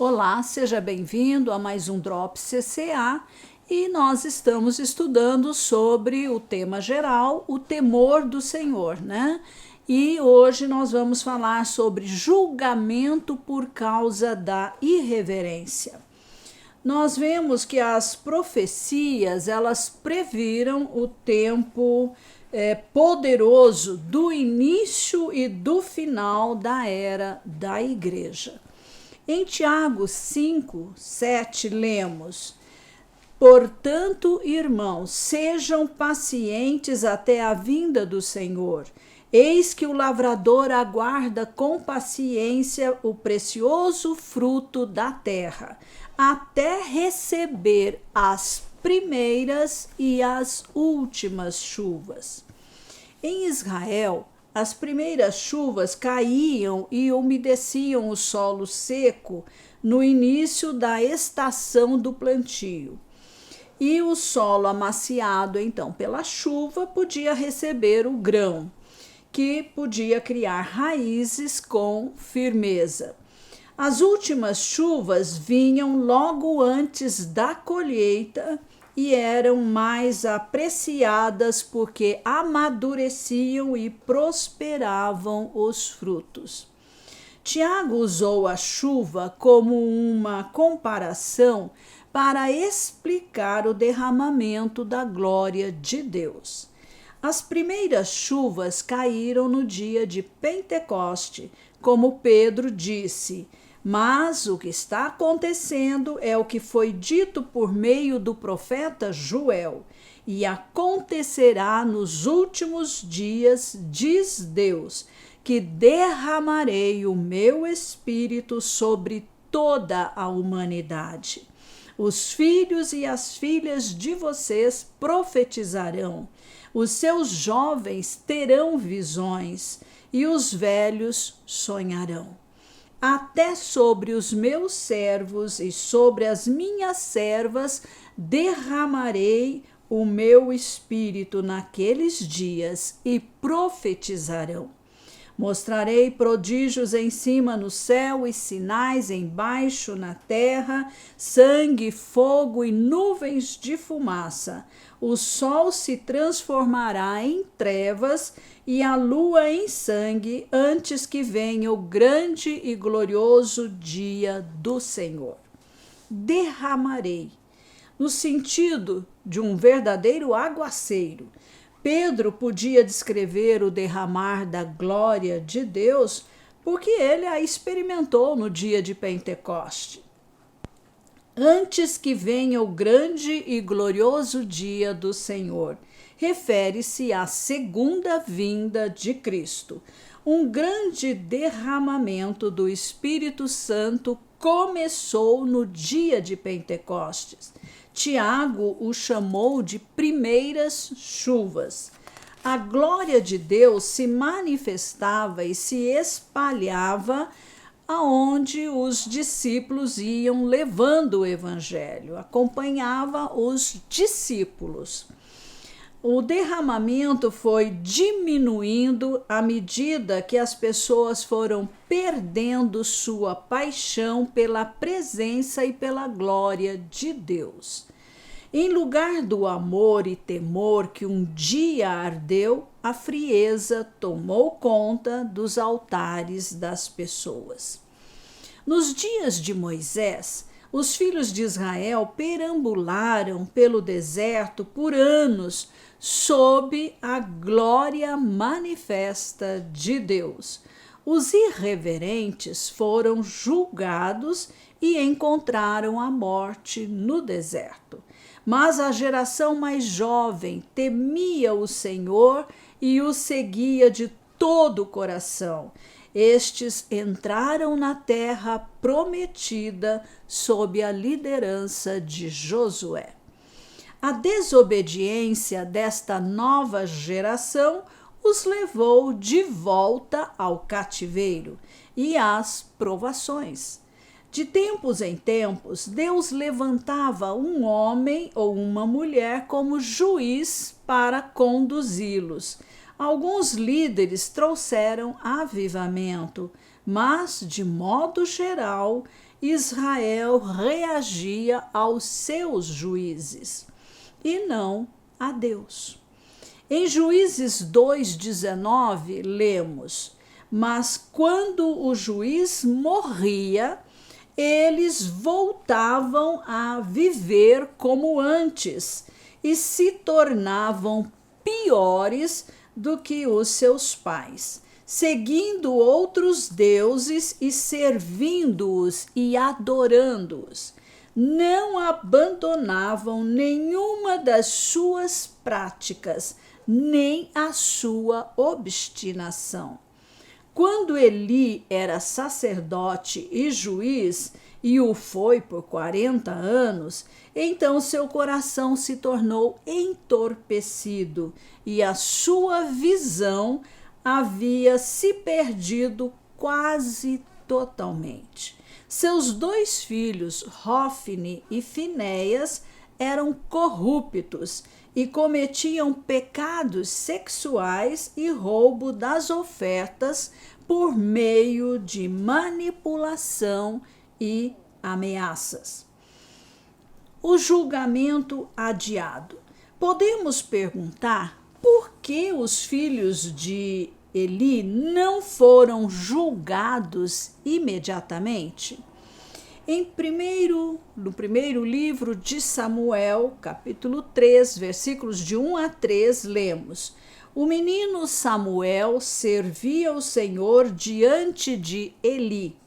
Olá, seja bem-vindo a mais um Drop CCA e nós estamos estudando sobre o tema geral, o temor do Senhor, né? E hoje nós vamos falar sobre julgamento por causa da irreverência. Nós vemos que as profecias, elas previram o tempo poderoso do início e do final da era da igreja. Em Tiago 5, 7, lemos: Portanto, irmãos, sejam pacientes até a vinda do Senhor. Eis que o lavrador aguarda com paciência o precioso fruto da terra, até receber as primeiras e as últimas chuvas. Em Israel, as primeiras chuvas caíam e umedeciam o solo seco no início da estação do plantio. E o solo amaciado, então, pela chuva, podia receber o grão, que podia criar raízes com firmeza. As últimas chuvas vinham logo antes da colheita e eram mais apreciadas porque amadureciam e prosperavam os frutos. Tiago usou a chuva como uma comparação para explicar o derramamento da glória de Deus. As primeiras chuvas caíram no dia de Pentecoste, como Pedro disse, mas o que está acontecendo é o que foi dito por meio do profeta Joel, e acontecerá nos últimos dias, diz Deus, que derramarei o meu espírito sobre toda a humanidade. Os filhos e as filhas de vocês profetizarão, os seus jovens terão visões e os velhos sonharão. Até sobre os meus servos e sobre as minhas servas derramarei o meu espírito naqueles dias e profetizarão. Mostrarei prodígios em cima no céu e sinais embaixo na terra, sangue, fogo e nuvens de fumaça. O sol se transformará em trevas e a lua em sangue, antes que venha o grande e glorioso dia do Senhor. Derramarei, no sentido de um verdadeiro aguaceiro. Pedro podia descrever o derramar da glória de Deus porque ele a experimentou no dia de Pentecoste. Antes que venha o grande e glorioso dia do Senhor, refere-se à segunda vinda de Cristo. Um grande derramamento do Espírito Santo começou no dia de Pentecostes. Tiago o chamou de primeiras chuvas. A glória de Deus se manifestava e se espalhava aonde os discípulos iam levando o evangelho, acompanhava os discípulos. O derramamento foi diminuindo à medida que as pessoas foram perdendo sua paixão pela presença e pela glória de Deus. Em lugar do amor e temor que um dia ardeu, a frieza tomou conta dos altares das pessoas. Nos dias de Moisés, os filhos de Israel perambularam pelo deserto por anos sob a glória manifesta de Deus. Os irreverentes foram julgados e encontraram a morte no deserto. Mas a geração mais jovem temia o Senhor e o seguia de todo o coração. Estes entraram na terra prometida sob a liderança de Josué. A desobediência desta nova geração os levou de volta ao cativeiro e às provações. De tempos em tempos, Deus levantava um homem ou uma mulher como juiz para conduzi-los. Alguns líderes trouxeram avivamento, mas, de modo geral, Israel reagia aos seus juízes e não a Deus. Em Juízes 2:19, lemos: mas quando o juiz morria, eles voltavam a viver como antes e se tornavam piores do que os seus pais, seguindo outros deuses e servindo-os e adorando-os. Não abandonavam nenhuma das suas práticas, nem a sua obstinação. Quando Eli era sacerdote e juiz, e o foi por 40 anos, então seu coração se tornou entorpecido e a sua visão havia se perdido quase totalmente. Seus 2 filhos, Hofni e Finéias, eram corruptos e cometiam pecados sexuais e roubo das ofertas por meio de manipulação e ameaças. O julgamento adiado. Podemos perguntar por que os filhos de Eli não foram julgados imediatamente? No primeiro livro de Samuel, capítulo 3, versículos de 1 a 3, lemos: o menino Samuel servia o Senhor diante de Eli.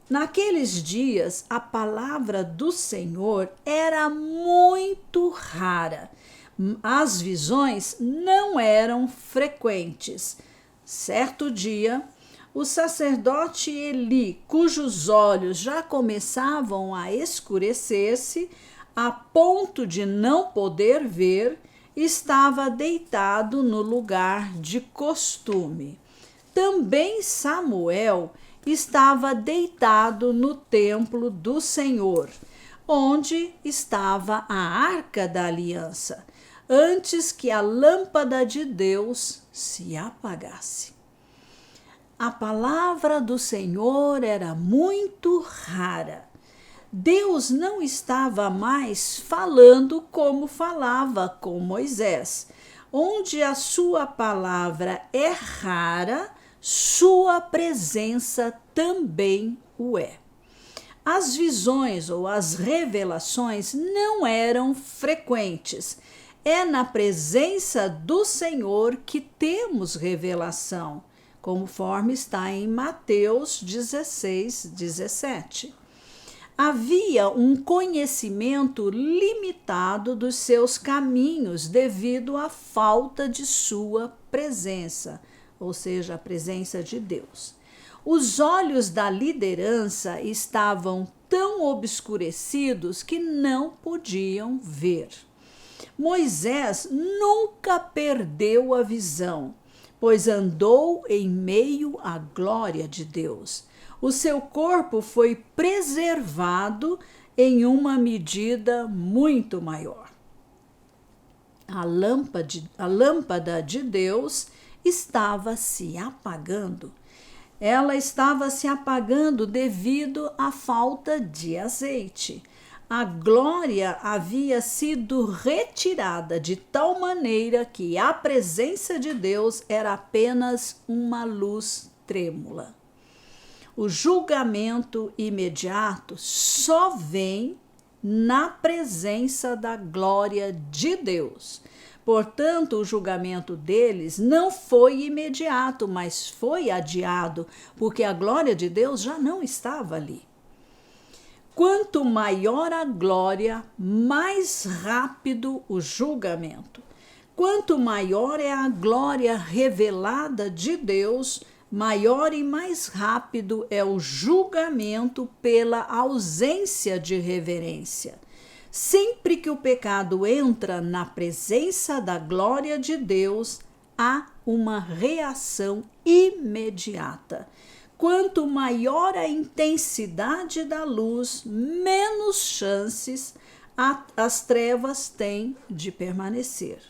Naqueles dias, a palavra do Senhor era muito rara. As visões não eram frequentes. Certo dia, o sacerdote Eli, cujos olhos já começavam a escurecer-se, a ponto de não poder ver, estava deitado no lugar de costume. Também Samuel estava deitado no templo do Senhor, onde estava a arca da aliança, antes que a lâmpada de Deus se apagasse. A palavra do Senhor era muito rara. Deus não estava mais falando como falava com Moisés. Onde a sua palavra é rara, sua presença também o é. As visões ou as revelações não eram frequentes. É na presença do Senhor que temos revelação, conforme está em Mateus 16:17. Havia um conhecimento limitado dos seus caminhos devido à falta de sua presença, ou seja, a presença de Deus. Os olhos da liderança estavam tão obscurecidos que não podiam ver. Moisés nunca perdeu a visão, pois andou em meio à glória de Deus. O seu corpo foi preservado em uma medida muito maior. A lâmpada de Deus estava se apagando. Ela estava se apagando devido à falta de azeite. A glória havia sido retirada de tal maneira que a presença de Deus era apenas uma luz trêmula. O julgamento imediato só vem na presença da glória de Deus. Portanto, o julgamento deles não foi imediato, mas foi adiado, porque a glória de Deus já não estava ali. Quanto maior a glória, mais rápido o julgamento. Quanto maior é a glória revelada de Deus, maior e mais rápido é o julgamento pela ausência de reverência. Sempre que o pecado entra na presença da glória de Deus, há uma reação imediata. Quanto maior a intensidade da luz, menos chances as trevas têm de permanecer.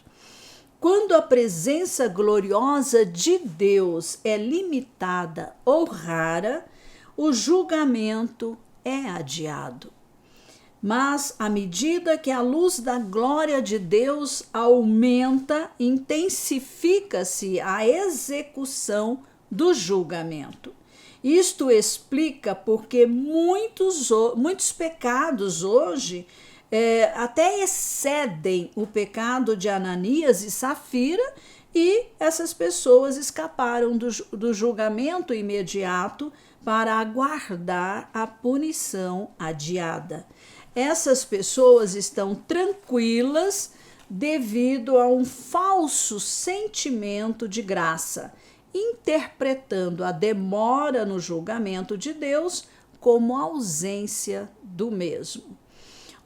Quando a presença gloriosa de Deus é limitada ou rara, o julgamento é adiado. Mas, à medida que a luz da glória de Deus aumenta, intensifica-se a execução do julgamento. Isto explica porque muitos pecados hoje até excedem o pecado de Ananias e Safira, e essas pessoas escaparam do julgamento imediato para aguardar a punição adiada. Essas pessoas estão tranquilas devido a um falso sentimento de graça, interpretando a demora no julgamento de Deus como ausência do mesmo.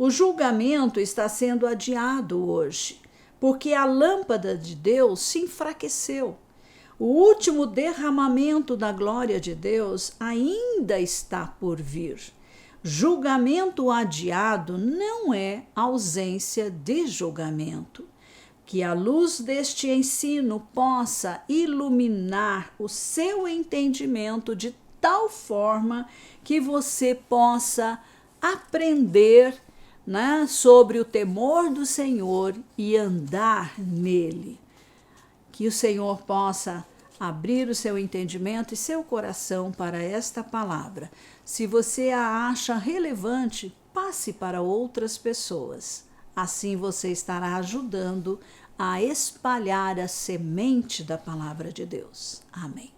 O julgamento está sendo adiado hoje, porque a lâmpada de Deus se enfraqueceu. O último derramamento da glória de Deus ainda está por vir. Julgamento adiado não é ausência de julgamento. Que a luz deste ensino possa iluminar o seu entendimento de tal forma que você possa aprender, né, sobre o temor do Senhor e andar nele. Que o Senhor possa abrir o seu entendimento e seu coração para esta palavra. Se você a acha relevante, passe para outras pessoas. Assim você estará ajudando a espalhar a semente da palavra de Deus. Amém.